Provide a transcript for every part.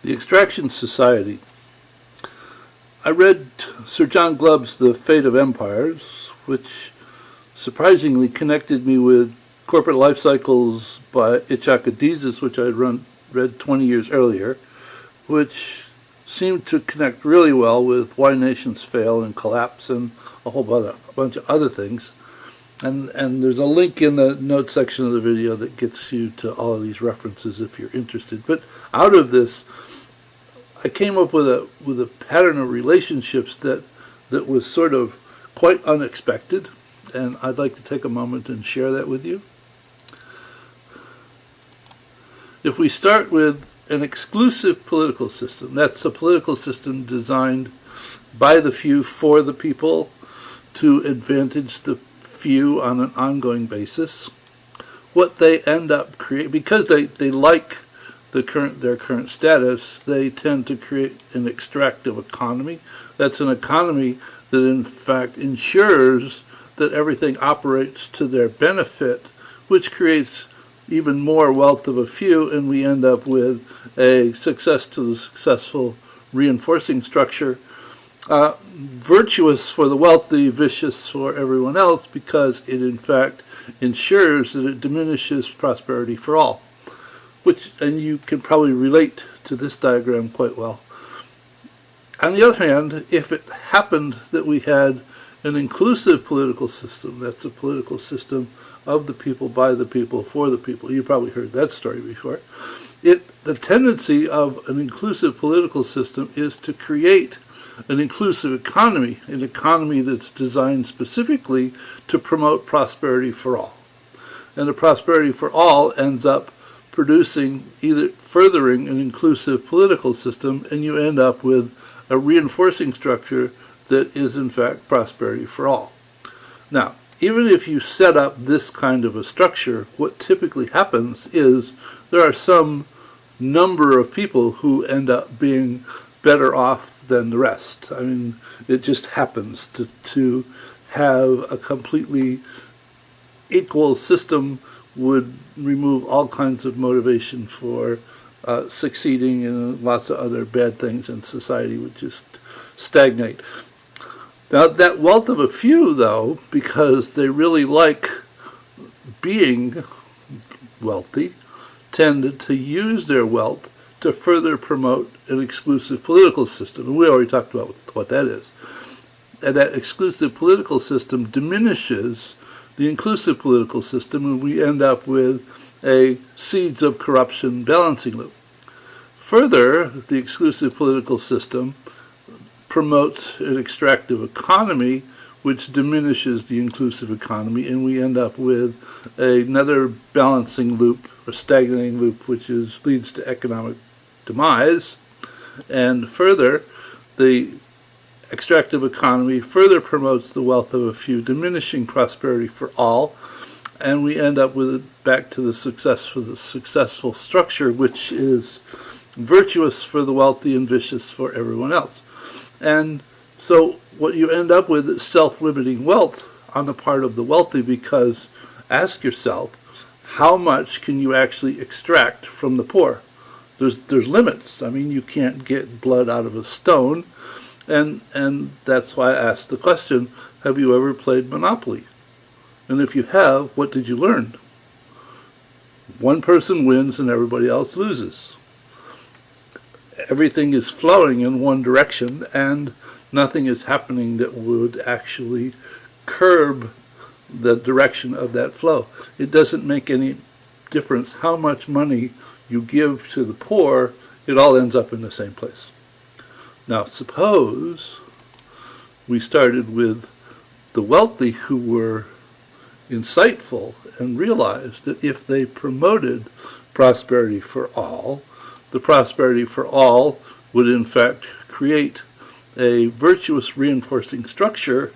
The Extracton Society. I read Sir John Glubb's The Fate of Empires, which surprisingly connected me with Corporate Life Cycles by Adizes, which I had read 20 years earlier, which seemed to connect really well with Why Nations Fail and Collapse and a whole bunch of other things. And there's a link in the notes section of the video that gets you to all of these references if you're interested. But out of this, I came up with a pattern of relationships that was sort of quite unexpected, and I'd like to take a moment and share that with you. If we start with an exclusive political system, that's a political system designed by the few for the people to advantage the few on an ongoing basis, what they end up creating, because they like their current status, they tend to create an extractive economy. That's an economy that in fact ensures that everything operates to their benefit, which creates even more wealth of a few, and we end up with a success to the successful reinforcing structure, virtuous for the wealthy, vicious for everyone else, because it in fact ensures that it diminishes prosperity for all. And you can probably relate to this diagram quite well. On the other hand, if it happened that we had an inclusive political system, that's a political system of the people, by the people, for the people, you probably heard that story before, the tendency of an inclusive political system is to create an inclusive economy, an economy that's designed specifically to promote prosperity for all. And the prosperity for all ends up producing, either furthering an inclusive political system, and you end up with a reinforcing structure that is in fact prosperity for all. Now, even if you set up this kind of a structure, what typically happens is there are some number of people who end up being better off than the rest. I mean, it just happens to have a completely equal system would remove all kinds of motivation for succeeding, and lots of other bad things in society would just stagnate. Now, that wealth of a few, though, because they really like being wealthy, tend to use their wealth to further promote an exclusive political system. And we already talked about what that is. And that exclusive political system diminishes the inclusive political system, and we end up with a seeds of corruption balancing loop. Further, the exclusive political system promotes an extractive economy, which diminishes the inclusive economy, and we end up with another balancing loop, or stagnating loop, which leads to economic demise. And further, the extractive economy further promotes the wealth of a few, diminishing prosperity for all, and we end up with back to the successful structure, which is virtuous for the wealthy and vicious for everyone else. And so what you end up with is self-limiting wealth on the part of the wealthy, because ask yourself, how much can you actually extract from the poor? There's limits. I mean, you can't get blood out of a stone. And that's why I asked the question, have you ever played Monopoly? And if you have, what did you learn? One person wins and everybody else loses. Everything is flowing in one direction, and nothing is happening that would actually curb the direction of that flow. It doesn't make any difference how much money you give to the poor, it all ends up in the same place. Now, suppose we started with the wealthy who were insightful and realized that if they promoted prosperity for all, the prosperity for all would in fact create a virtuous reinforcing structure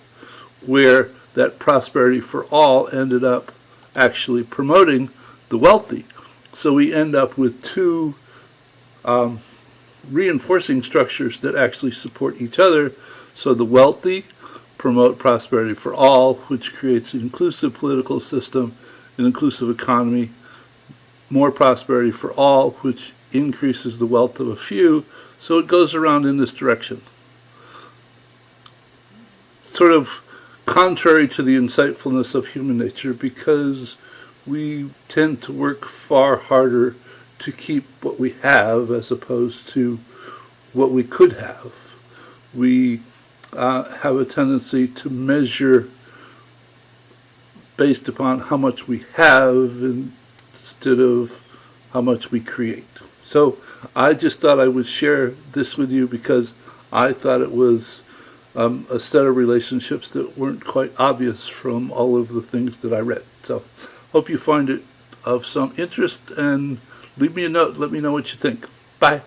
where that prosperity for all ended up actually promoting the wealthy. So we end up with two reinforcing structures that actually support each other. So the wealthy promote prosperity for all, which creates an inclusive political system, an inclusive economy, more prosperity for all, which increases the wealth of a few. So it goes around in this direction. Sort of contrary to the insightfulness of human nature, because we tend to work far harder to keep what we have as opposed to what we could have. We have a tendency to measure based upon how much we have instead of how much we create. So I just thought I would share this with you because I thought it was a set of relationships that weren't quite obvious from all of the things that I read. So hope you find it of some interest, and leave me a note. Let me know what you think. Bye.